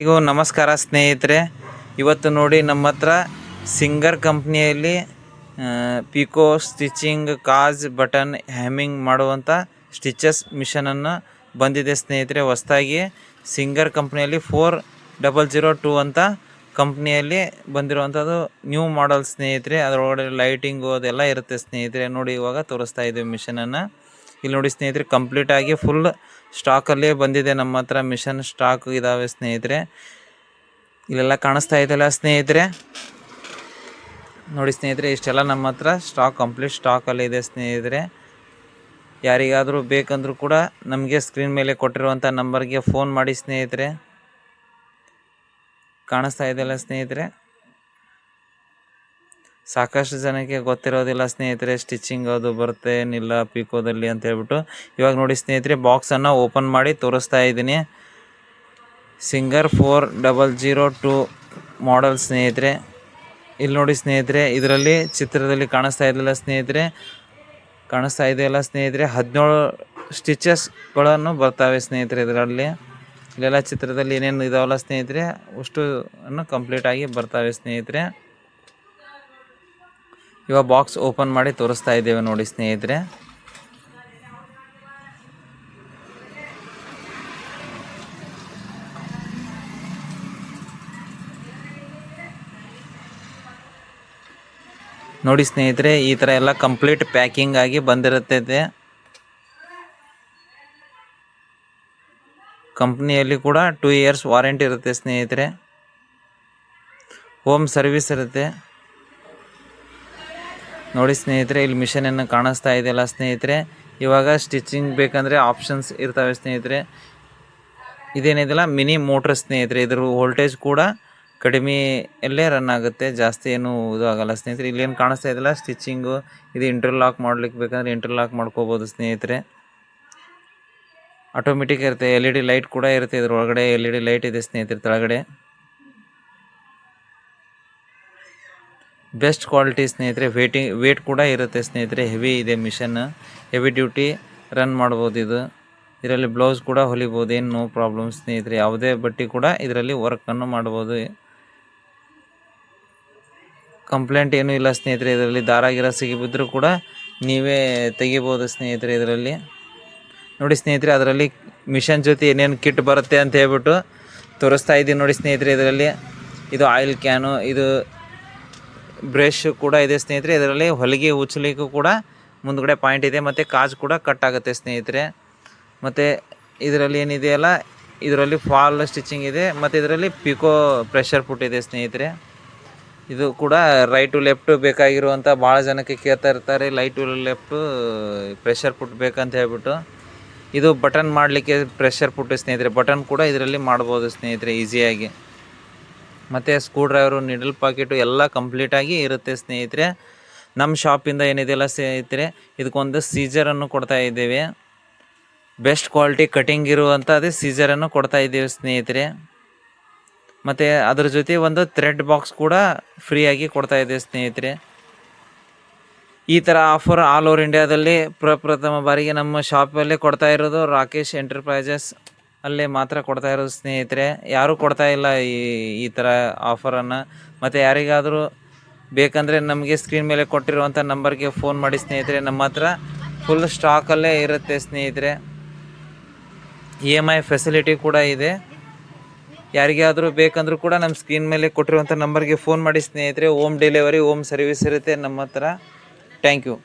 ಈಗ ನಮಸ್ಕಾರ ಸ್ನೇಹಿತರೆ, ಇವತ್ತು ನೋಡಿ ನಮ್ಮ ಹತ್ರ ಸಿಂಗರ್ ಕಂಪ್ನಿಯಲ್ಲಿ ಪಿಕೋ ಸ್ಟಿಚಿಂಗ್ ಕಾಜ್ ಬಟನ್ ಹ್ಯಾಮಿಂಗ್ ಮಾಡುವಂಥ ಸ್ಟಿಚಸ್ ಮಿಷನನ್ನು ಬಂದಿದೆ ಸ್ನೇಹಿತರೆ. ಹೊಸದಾಗಿ ಸಿಂಗರ್ ಕಂಪ್ನಿಯಲ್ಲಿ 4002 ಅಂತ ಕಂಪ್ನಿಯಲ್ಲಿ ಬಂದಿರುವಂಥದ್ದು ನ್ಯೂ ಮಾಡಲ್ ಸ್ನೇಹಿತರೆ. ಅದರೊಳಗಡೆ ಲೈಟಿಂಗು ಅದೆಲ್ಲ ಇರುತ್ತೆ ಸ್ನೇಹಿತರೆ. ನೋಡಿ ಇವಾಗ ತೋರಿಸ್ತಾ ಇದ್ದೀವಿ ಮಿಷನನ್ನು. ಇಲ್ಲಿ ನೋಡಿ ಸ್ನೇಹಿತರೆ, ಕಂಪ್ಲೀಟಾಗಿ ಫುಲ್ ಸ್ಟಾಕಲ್ಲೇ ಬಂದಿದೆ ನಮ್ಮ ಹತ್ರ. ಮಿಷನ್ ಸ್ಟಾಕ್ ಇದ್ದಾವೆ ಸ್ನೇಹಿತರೆ. ಇಲ್ಲೆಲ್ಲ ಕಾಣಿಸ್ತಾ ಇದೆಯಲ್ಲ ಸ್ನೇಹಿತರೆ, ನೋಡಿ ಸ್ನೇಹಿತರೆ, ಇಷ್ಟೆಲ್ಲ ನಮ್ಮ ಹತ್ರ ಸ್ಟಾಕ್ ಕಂಪ್ಲೀಟ್ ಸ್ಟಾಕಲ್ಲಿ ಇದೆ ಸ್ನೇಹಿತರೆ. ಯಾರಿಗಾದರೂ ಬೇಕಂದ್ರೂ ಕೂಡ ನಮಗೆ ಸ್ಕ್ರೀನ್ ಮೇಲೆ ಕೊಟ್ಟಿರುವಂಥ ನಂಬರ್ಗೆ ಫೋನ್ ಮಾಡಿ ಸ್ನೇಹಿತರೆ. ಕಾಣಿಸ್ತಾ ಇದೆಯಲ್ಲ ಸ್ನೇಹಿತರೆ, ಸಾಕಷ್ಟು ಜನಕ್ಕೆ ಗೊತ್ತಿರೋದಿಲ್ಲ ಸ್ನೇಹಿತರೆ ಸ್ಟಿಚಿಂಗ್ ಅದು ಬರುತ್ತೆ ಏನಿಲ್ಲ ಪಿಕೋದಲ್ಲಿ ಅಂತ ಹೇಳ್ಬಿಟ್ಟು. ಇವಾಗ ನೋಡಿ ಸ್ನೇಹಿತರೆ, ಬಾಕ್ಸನ್ನು ಓಪನ್ ಮಾಡಿ ತೋರಿಸ್ತಾ ಇದ್ದೀನಿ. ಸಿಂಗರ್ 4002 ಮಾಡೆಲ್ ಸ್ನೇಹಿತರೆ. ಇಲ್ಲಿ ನೋಡಿ ಸ್ನೇಹಿತರೆ, ಇದರಲ್ಲಿ ಚಿತ್ರದಲ್ಲಿ ಕಾಣಿಸ್ತಾ ಇದೆಯಲ್ಲ ಸ್ನೇಹಿತರೆ 17 ಸ್ಟಿಚಸ್ಗಳನ್ನು ಬರ್ತವೆ ಸ್ನೇಹಿತರೆ ಇದರಲ್ಲಿ. ಇಲ್ಲೆಲ್ಲ ಚಿತ್ರದಲ್ಲಿ ಏನೇನು ಇದಾವಲ್ಲ ಸ್ನೇಹಿತರೆ ಅಷ್ಟು ಕಂಪ್ಲೀಟಾಗಿ ಬರ್ತವೆ ಸ್ನೇಹಿತರೆ. ಇವಾಗ ಬಾಕ್ಸ್ ಓಪನ್ ಮಾಡಿ ತೋರಿಸ್ತಾ ಇದ್ದೇವೆ ನೋಡಿ ಸ್ನೇಹಿತರೆ. ನೋಡಿ ಸ್ನೇಹಿತರೆ, ಈ ಥರ ಎಲ್ಲ ಕಂಪ್ಲೀಟ್ ಪ್ಯಾಕಿಂಗ್ ಆಗಿ ಬಂದಿರುತ್ತೆ. ಕಂಪ್ನಿಯಲ್ಲಿ ಕೂಡ 2 ಇಯರ್ಸ್ ವಾರಂಟಿ ಇರುತ್ತೆ ಸ್ನೇಹಿತರೆ. ಹೋಮ್ ಸರ್ವಿಸ್ ಇರುತ್ತೆ. ನೋಡಿ ಸ್ನೇಹಿತರೆ, ಇಲ್ಲಿ ಮಿಷನನ್ನು ಕಾಣಿಸ್ತಾ ಇದೆಯಲ್ಲ ಸ್ನೇಹಿತರೆ. ಇವಾಗ ಸ್ಟಿಚಿಂಗ್ ಬೇಕಂದರೆ ಆಪ್ಷನ್ಸ್ ಇರ್ತವೆ ಸ್ನೇಹಿತರೆ. ಇದೇನಿದೆಯಲ್ಲ ಮಿನಿ ಮೋಟ್ರ್ ಸ್ನೇಹಿತರೆ. ಇದ್ರ ವೋಲ್ಟೇಜ್ ಕೂಡ ಕಡಿಮೆಯಲ್ಲೇ ರನ್ ಆಗುತ್ತೆ, ಜಾಸ್ತಿ ಏನು ಇದು ಆಗೋಲ್ಲ ಸ್ನೇಹಿತರೆ. ಇಲ್ಲೇನು ಕಾಣಿಸ್ತಾ ಇದೆಯಲ್ಲ ಸ್ಟಿಚಿಂಗು, ಇದು ಇಂಟರ್ಲಾಕ್ ಮಾಡ್ಲಿಕ್ಕೆ ಬೇಕಂದ್ರೆ ಇಂಟರ್ಲಾಕ್ ಮಾಡ್ಕೋಬೋದು ಸ್ನೇಹಿತರೆ. ಆಟೋಮೆಟಿಕ್ ಇರುತ್ತೆ. LED ಲೈಟ್ ಕೂಡ ಇರುತ್ತೆ ಇದ್ರೊಳಗಡೆ. LED ಲೈಟ್ ಇದೆ ಸ್ನೇಹಿತರೆ ಕೆಳಗಡೆ. ಬೆಸ್ಟ್ ಕ್ವಾಲಿಟಿ ಸ್ನೇಹಿತರೆ. ವೇಟ್ ಕೂಡ ಇರುತ್ತೆ ಸ್ನೇಹಿತರೆ. ಹೆವಿ ಇದೆ ಮಿಷನ್, ಹೆವಿ ಡ್ಯೂಟಿ ರನ್ ಮಾಡ್ಬೋದು ಇದು. ಇದರಲ್ಲಿ ಬ್ಲೌಸ್ ಕೂಡ ಹೊಲಿಬೋದು, ಏನು ನೋ ಪ್ರಾಬ್ಲಮ್ ಸ್ನೇಹಿತರೆ. ಯಾವುದೇ ಬಟ್ಟೆ ಕೂಡ ಇದರಲ್ಲಿ ವರ್ಕನ್ನು ಮಾಡ್ಬೋದು. ಕಂಪ್ಲೇಂಟ್ ಏನೂ ಇಲ್ಲ ಸ್ನೇಹಿತರೆ. ಇದರಲ್ಲಿ ದಾರ ಗಿರ ಸಿಗಿಬಿದ್ದರೂ ಕೂಡ ನೀವೇ ತೆಗಿಬೋದು ಸ್ನೇಹಿತರೆ ಇದರಲ್ಲಿ. ನೋಡಿ ಸ್ನೇಹಿತರೆ, ಅದರಲ್ಲಿ ಮಿಷನ್ ಜೊತೆ ಏನೇನು ಕಿಟ್ ಬರುತ್ತೆ ಅಂತ ಹೇಳ್ಬಿಟ್ಟು ತೋರಿಸ್ತಾ ಇದ್ದೀನಿ ನೋಡಿ ಸ್ನೇಹಿತರೆ. ಇದರಲ್ಲಿ ಇದು ಆಯಿಲ್ ಕ್ಯಾನು, ಇದು ಬ್ರಷ್ ಕೂಡ ಇದೆ ಸ್ನೇಹಿತರೆ. ಇದರಲ್ಲಿ ಹೊಲಿಗೆ ಉಚ್ಚಲಿಕ್ಕೂ ಕೂಡ ಮುಂದ್ಗಡೆ ಪಾಯಿಂಟ್ ಇದೆ, ಮತ್ತು ಕಾಜ್ ಕೂಡ ಕಟ್ ಆಗುತ್ತೆ ಸ್ನೇಹಿತರೆ. ಮತ್ತು ಇದರಲ್ಲಿ ಏನಿದೆಯಲ್ಲ ಇದರಲ್ಲಿ ಫಾಲ್ ಸ್ಟಿಚಿಂಗ್ ಇದೆ, ಮತ್ತು ಇದರಲ್ಲಿ ಪಿಕೋ ಪ್ರೆಷರ್ ಫುಟ್ ಇದೆ ಸ್ನೇಹಿತರೆ. ಇದು ಕೂಡ ರೈಟ್ ಟು ಲೆಫ್ಟು ಬೇಕಾಗಿರುವಂಥ ಭಾಳ ಜನಕ್ಕೆ ಕೇಳ್ತಾ ಇರ್ತಾರೆ, light to left pressure foot ಬೇಕಂತ ಹೇಳ್ಬಿಟ್ಟು. ಇದು ಬಟನ್ ಮಾಡಲಿಕ್ಕೆ ಪ್ರೆಷರ್ ಫುಟ್ ಸ್ನೇಹಿತರೆ. ಬಟನ್ ಕೂಡ ಇದರಲ್ಲಿ ಮಾಡ್ಬೋದು ಸ್ನೇಹಿತರೆ ಈಸಿಯಾಗಿ. ಮತ್ತು ಸ್ಕ್ರೂ ಡ್ರೈವರು, ನಿಡಲ್ ಪಾಕೆಟು ಎಲ್ಲ ಕಂಪ್ಲೀಟಾಗಿ ಇರುತ್ತೆ ಸ್ನೇಹಿತರೆ. ನಮ್ಮ ಶಾಪಿಂದ ಏನಿದೆಯಲ್ಲ ಸ್ನೇಹಿತರೆ, ಇದಕ್ಕೊಂದು ಸೀಜರನ್ನು ಕೊಡ್ತಾ ಇದ್ದೇವೆ. ಬೆಸ್ಟ್ ಕ್ವಾಲಿಟಿ ಕಟಿಂಗ್ ಇರುವಂಥದ್ದೇ ಸೀಜರನ್ನು ಕೊಡ್ತಾ ಇದ್ದೇವೆ ಸ್ನೇಹಿತರೆ. ಮತ್ತು ಅದ್ರ ಜೊತೆ ಒಂದು ಥ್ರೆಡ್ ಬಾಕ್ಸ್ ಕೂಡ ಫ್ರೀಯಾಗಿ ಕೊಡ್ತಾ ಇದ್ದೇವೆ ಸ್ನೇಹಿತರೆ. ಈ ಥರ ಆಫರ್ ಆಲ್ ಓವರ್ ಇಂಡಿಯಾದಲ್ಲಿ ಪ್ರಪ್ರಥಮ ಬಾರಿಗೆ ನಮ್ಮ ಶಾಪಲ್ಲೇ ಕೊಡ್ತಾ ಇರೋದು. ರಾಕೇಶ್ ಎಂಟರ್ಪ್ರೈಸಸ್ ಅಲ್ಲೇ ಮಾತ್ರ ಕೊಡ್ತಾ ಇರೋದು ಸ್ನೇಹಿತರೆ. ಯಾರೂ ಕೊಡ್ತಾ ಇಲ್ಲ ಈ ಥರ ಆಫರನ್ನು. ಮತ್ತು ಯಾರಿಗಾದರೂ ಬೇಕಂದರೆ ನಮಗೆ ಸ್ಕ್ರೀನ್ ಮೇಲೆ ಕೊಟ್ಟಿರುವಂಥ ನಂಬರ್ಗೆ ಫೋನ್ ಮಾಡಿ ಸ್ನೇಹಿತರೆ. ನಮ್ಮ ಹತ್ರ ಫುಲ್ ಸ್ಟಾಕಲ್ಲೇ ಇರುತ್ತೆ ಸ್ನೇಹಿತರೆ. EMI ಫೆಸಿಲಿಟಿ ಕೂಡ ಇದೆ. ಯಾರಿಗಾದರೂ ಬೇಕಂದ್ರೂ ಕೂಡ ನಮ್ಮ ಸ್ಕ್ರೀನ್ ಮೇಲೆ ಕೊಟ್ಟಿರುವಂಥ ನಂಬರ್ಗೆ ಫೋನ್ ಮಾಡಿ ಸ್ನೇಹಿತರೆ. ಹೋಮ್ ಡೆಲಿವರಿ, ಹೋಮ್ ಸರ್ವಿಸ್ ಇರುತ್ತೆ ನಮ್ಮ ಹತ್ರ. Thank you.